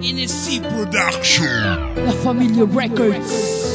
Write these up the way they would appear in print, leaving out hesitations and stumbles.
NSC Production, La Familia Records.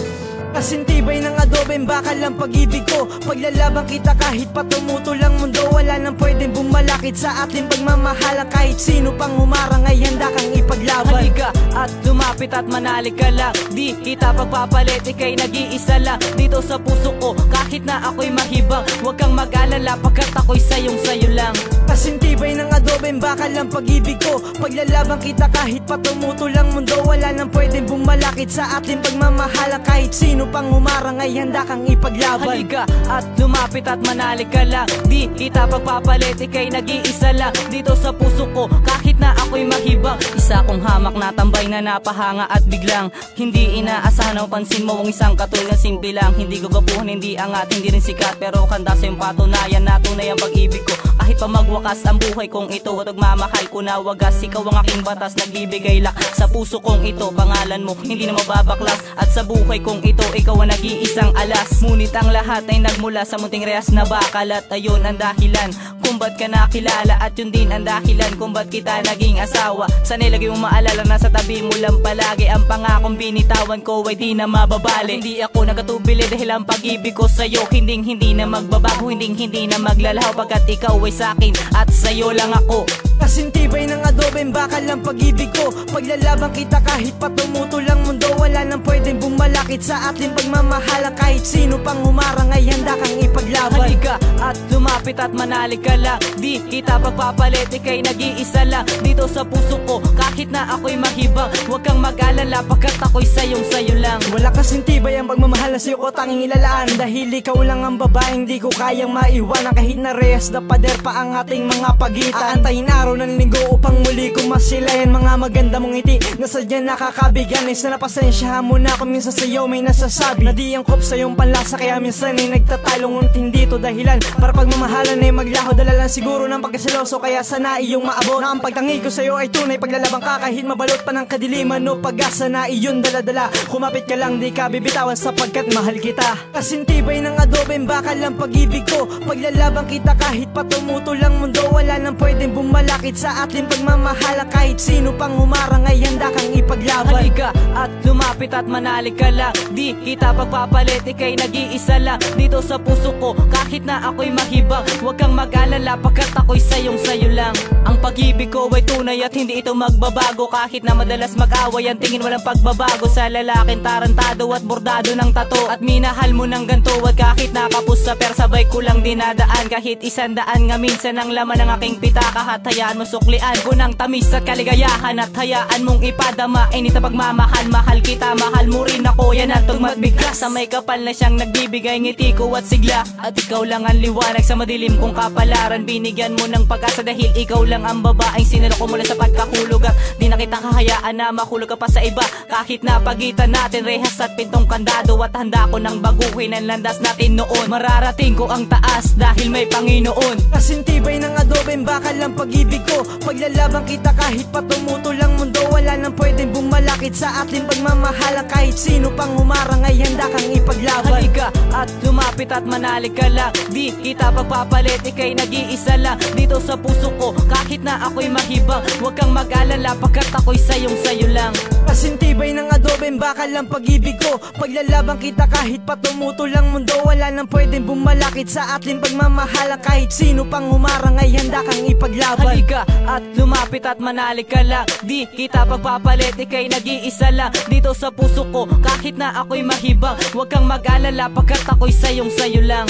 Kasintibay ng adobeng bakal ang pag-ibig ko. Paglalaban kita kahit pa tumutol ang mundo. Wala nang pwedeng bumalakit sa ating pagmamahala. Kahit sino pang humarang ay handa kang ipaglaban. Halika at lumapit at manalik ka lang. Di kita pagpapalit, ika'y nag-iisa lang dito sa puso ko. Kahit na ako'y mahibang, huwag kang mag-alala pagkat ako'y sayong-sayo lang. Kasintibay ng adobeng bakal ang pag-ibig ko. Paglalaban kita kahit pa tumutol ang mundo. Wala nang pwedeng bumalakit sa ating pagmamahala. Kahit sino pang humarang ay handa kang ipaglaban. Halika at lumapit at manalik ka lang. Di kita pagpapalit, ika'y nag-iisa lang dito sa puso ko. Kahit na ako'y mahibang, isa kong hamak na tambay na napahanga at biglang hindi inaasahan o pansin mo ang isang katulad na simple lang. Hindi gugapuhan, hindi angat, hindi rin sikat, pero kanda sa iyong patunayan na tunay ang pag-ibig ko. Kahit pa magwakas ang buhay kong ito at magmamahal ko na wagas, ikaw ang aking batas, nagbibigay lak sa puso kong ito. Pangalan mo hindi na mababaklas at sa buhay kong ito ikaw ang nag-iisang alas. Ngunit ang lahat ay nagmula sa munting rehas na bakal. At ayun ang dahilan kung ba't ka nakilala. At yun din ang dahilan kung ba't kita naging asawa. Sana'y lagi mong maalala na sa tabi mo lang palagi. Ang pangakong binitawan ko ay di na mababali. Hindi ako nagatubili dahil ang pag-ibig ko sa'yo hindi na magbabago, hindi na maglalaho. Pagkat ikaw ay sa'kin at sa'yo lang ako. Kasintibay ng adobeng bakal ang pag-ibig ko. Paglalaban kita kahit pa tumutol ang mundo. Wala nang pwedeng bumalakit sa ating pagmamahala. Kahit sino pang humarang ay handa kang ipaglaban. Halika at lumapit at manalik ka lang. Di kita pagpapalit, ika'y nag-iisa lang dito sa puso ko. Kahit na ako'y mahibang, huwag kang mag-alala pagkat ako'y sayong-sayo lang. Wala kasintibay ang pagmamahal na sa'yo ko tanging ilalaan. Dahil ikaw lang ang babaeng di ko kayang maiwanan. Kahit na rehas na pader pa ang ating mga pagitan. Aantayin araw ng linggo upang muli ko masilayan. Mga maganda mong ngiti na sadya nakakabigan. Isa na pasensyahan mo na kung minsan sa'yo may nasasabi na di angkop sa iyong panlasa. Kaya minsan ay nagtatalong ngunit hindi to dahilan para pagmamahalan ay maglaho. Dala lang siguro ng pagkasiloso, kaya sana iyong maabot na ang pagtangi ko sa'yo ay tunay. Paglalabang ka kahit mabalot pa ng kadiliman o pag-asa na iyon daladala. Kumapit ka lang, di ka bibitawan sapagkat mahal kita. Kasintibay ng adobeng bakal ang pag-ibig ko. Paglalaban kita kahit pa tumutol ang mundo. Wala nang pwedeng bumalakit sa ating pagmamahala. Kahit sino pang humarang ay handa kang ipaglaban. Halika at lumapit at manalik ka lang. Di kita pagpapalit, ika'y nag-iisa lang dito sa puso ko. Kahit na ako'y mahibang, huwag kang mag-alala pagkat ako'y sayong-sayo lang. Ang pag-ibig ko ay tunay at hindi ito magbabago. Kahit na madalas mag-away ang tingin, walang pagbabago sa lalaking tarantado at bordado ng tato. At minahal mo ng ganto at kahit nakapos sa persabay ko lang dinadaan. Kahit 100 nga minsan ang laman ng aking pitaka. At hayaan mo suklian ko ng tamis at kaligayahan. At hayaan mong ipadama init na pagmamahal. Mahal kita, mahal mo rin ako, yan ang tugmagbigla. Sa may kapal na siyang nagbibigay ngiti ko at sigla. At ikaw lang ang liwanag sa madilim kong kapalaran. Binigyan mo ng pag-asa dahil ikaw lang ang babaeng sinalo ko mula sa pagkahulog. At di na kita kahayaan na mahulog ka pa sa iba. Kahit na pagitan natin rehas at pintong kandado. At handa ko nang baguhin ang landas natin noon. Mararating ko ang taas dahil may Panginoon. Kasintibay ng adobeng bakal ang pag-ibig ko. Paglalaban kita kahit pa tumutol ang mundo. Wala nang pwedeng bumalakit sa ating pagmamahala. Kahit sino pang humarang ay handa kang ipaglaban. Halika at lumapit at manalik ka lang. Di kita pagpapalit, ika'y nag-iisa lang dito sa puso ko. Kahit na ako'y mahibang, huwag kang mag-alala pagkat ako'y sayong-sayo lang. Kasintibay ng adobeng bakal ang pag-ibig ko. Paglalaban kita kahit pa tumutol ang mundo. Wala nang pwedeng bumalakit sa ating pagmamahala. Kahit sino pang humarang ay handa kang ipaglaban. Halika at lumapit at manalik ka lang. Di kita pagpapalit, ika'y nag-iisa lang dito sa puso ko. Kahit na ako'y mahibang, huwag kang mag-alala pagkat ako'y sayong-sayo lang.